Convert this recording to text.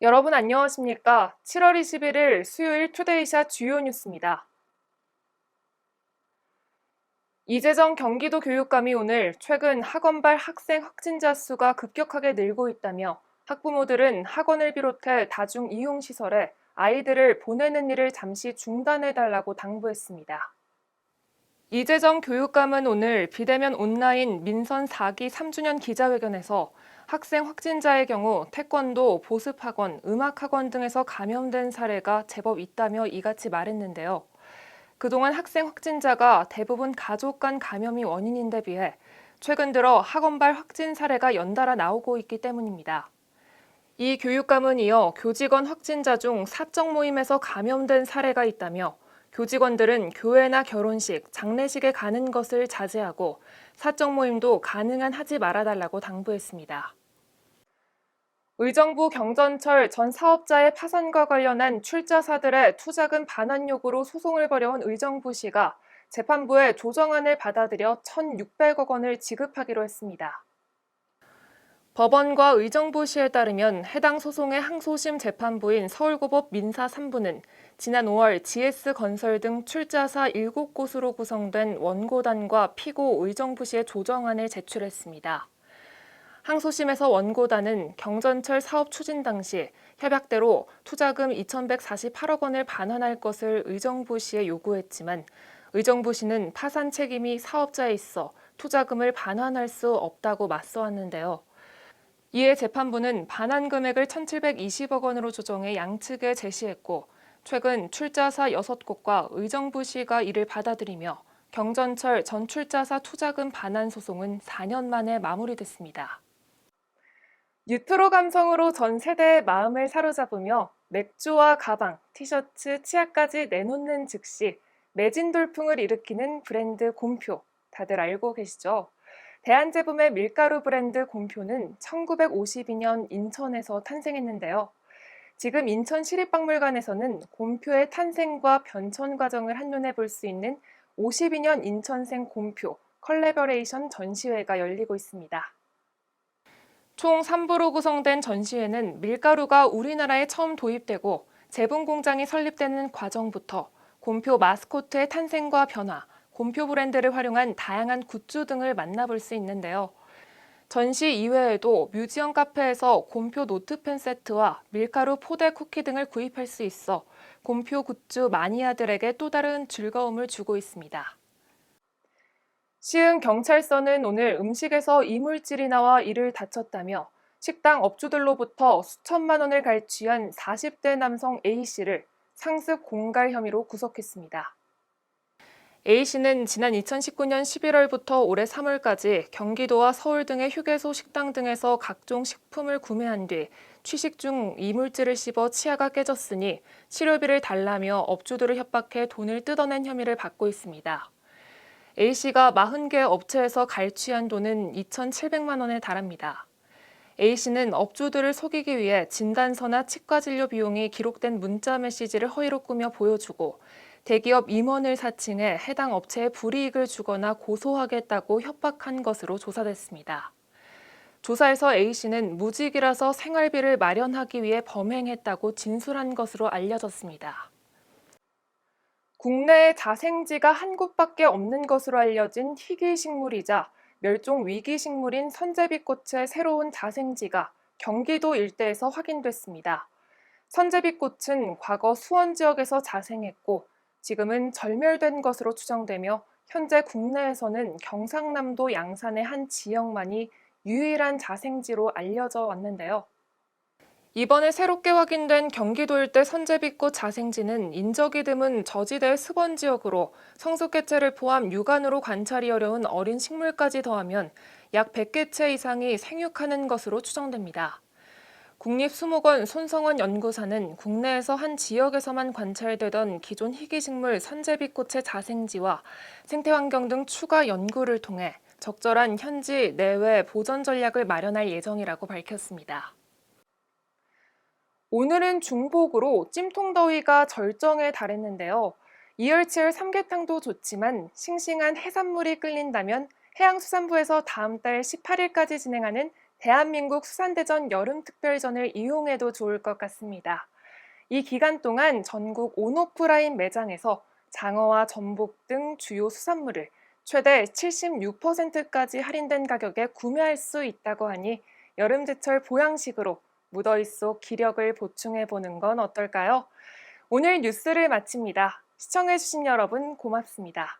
여러분 안녕하십니까? 7월 21일 수요일 투데이샷 주요 뉴스입니다. 이재정 경기도 교육감이 오늘 최근 학원발 학생 확진자 수가 급격하게 늘고 있다며 학부모들은 학원을 비롯해 다중 이용시설에 아이들을 보내는 일을 잠시 중단해달라고 당부했습니다. 이재정 교육감은 오늘 비대면 온라인 민선 4기 3주년 기자회견에서 학생 확진자의 경우 태권도, 보습학원, 음악학원 등에서 감염된 사례가 제법 있다며 이같이 말했는데요. 그동안 학생 확진자가 대부분 가족 간 감염이 원인인데 비해 최근 들어 학원발 확진 사례가 연달아 나오고 있기 때문입니다. 이 교육감은 이어 교직원 확진자 중 사적 모임에서 감염된 사례가 있다며 교직원들은 교회나 결혼식, 장례식에 가는 것을 자제하고 사적 모임도 가능한 하지 말아달라고 당부했습니다. 의정부 경전철 전 사업자의 파산과 관련한 출자사들의 투자금 반환 요구로 소송을 벌여온 의정부시가 재판부의 조정안을 받아들여 1,600억 원을 지급하기로 했습니다. 법원과 의정부시에 따르면 해당 소송의 항소심 재판부인 서울고법 민사 3부는 지난 5월 GS건설 등 출자사 7곳으로 구성된 원고단과 피고 의정부시의 조정안을 제출했습니다. 항소심에서 원고단은 경전철 사업 추진 당시 협약대로 투자금 2,148억 원을 반환할 것을 의정부시에 요구했지만 의정부시는 파산 책임이 사업자에 있어 투자금을 반환할 수 없다고 맞서왔는데요. 이에 재판부는 반환 금액을 1,720억 원으로 조정해 양측에 제시했고 최근 출자사 6곳과 의정부시가 이를 받아들이며 경전철 전 출자사 투자금 반환 소송은 4년 만에 마무리됐습니다. 뉴트로 감성으로 전 세대의 마음을 사로잡으며 맥주와 가방, 티셔츠, 치아까지 내놓는 즉시 매진 돌풍을 일으키는 브랜드 곰표, 다들 알고 계시죠? 대한제품의 밀가루 브랜드 곰표는 1952년 인천에서 탄생했는데요. 지금 인천 시립박물관에서는 곰표의 탄생과 변천 과정을 한눈에 볼 수 있는 52년 인천생 곰표 컬래버레이션 전시회가 열리고 있습니다. 총 3부로 구성된 전시회는 밀가루가 우리나라에 처음 도입되고 제분 공장이 설립되는 과정부터 곰표 마스코트의 탄생과 변화, 곰표 브랜드를 활용한 다양한 굿즈 등을 만나볼 수 있는데요. 전시 이외에도 뮤지엄 카페에서 곰표 노트펜 세트와 밀가루 포대 쿠키 등을 구입할 수 있어 곰표 굿즈 마니아들에게 또 다른 즐거움을 주고 있습니다. 시흥경찰서는 오늘 음식에서 이물질이 나와 이를 다쳤다며 식당 업주들로부터 수천만 원을 갈취한 40대 남성 A씨를 상습 공갈 혐의로 구속했습니다. A씨는 지난 2019년 11월부터 올해 3월까지 경기도와 서울 등의 휴게소 식당 등에서 각종 식품을 구매한 뒤 취식 중 이물질을 씹어 치아가 깨졌으니 치료비를 달라며 업주들을 협박해 돈을 뜯어낸 혐의를 받고 있습니다. A씨가 40개 업체에서 갈취한 돈은 2,700만 원에 달합니다. A씨는 업주들을 속이기 위해 진단서나 치과 진료 비용이 기록된 문자 메시지를 허위로 꾸며 보여주고 대기업 임원을 사칭해 해당 업체에 불이익을 주거나 고소하겠다고 협박한 것으로 조사됐습니다. 조사에서 A씨는 무직이라서 생활비를 마련하기 위해 범행했다고 진술한 것으로 알려졌습니다. 국내에 자생지가 한 곳밖에 없는 것으로 알려진 희귀식물이자 멸종 위기식물인 선제비꽃의 새로운 자생지가 경기도 일대에서 확인됐습니다. 선제비꽃은 과거 수원 지역에서 자생했고 지금은 절멸된 것으로 추정되며 현재 국내에서는 경상남도 양산의 한 지역만이 유일한 자생지로 알려져 왔는데요. 이번에 새롭게 확인된 경기도 일대 선제비꽃 자생지는 인적이 드문 저지대 습원 지역으로 성숙개체를 포함 육안으로 관찰이 어려운 어린 식물까지 더하면 약 100개체 이상이 생육하는 것으로 추정됩니다. 국립수목원 손성원 연구사는 국내에서 한 지역에서만 관찰되던 기존 희귀식물 선제비꽃의 자생지와 생태환경 등 추가 연구를 통해 적절한 현지 내외 보전 전략을 마련할 예정이라고 밝혔습니다. 오늘은 중복으로 찜통더위가 절정에 달했는데요. 이열치열 삼계탕도 좋지만 싱싱한 해산물이 끌린다면 해양수산부에서 다음 달 18일까지 진행하는 대한민국 수산대전 여름특별전을 이용해도 좋을 것 같습니다. 이 기간 동안 전국 온오프라인 매장에서 장어와 전복 등 주요 수산물을 최대 76%까지 할인된 가격에 구매할 수 있다고 하니 여름제철 보양식으로 무더위 속 기력을 보충해 보는 건 어떨까요? 오늘 뉴스를 마칩니다. 시청해주신 여러분 고맙습니다.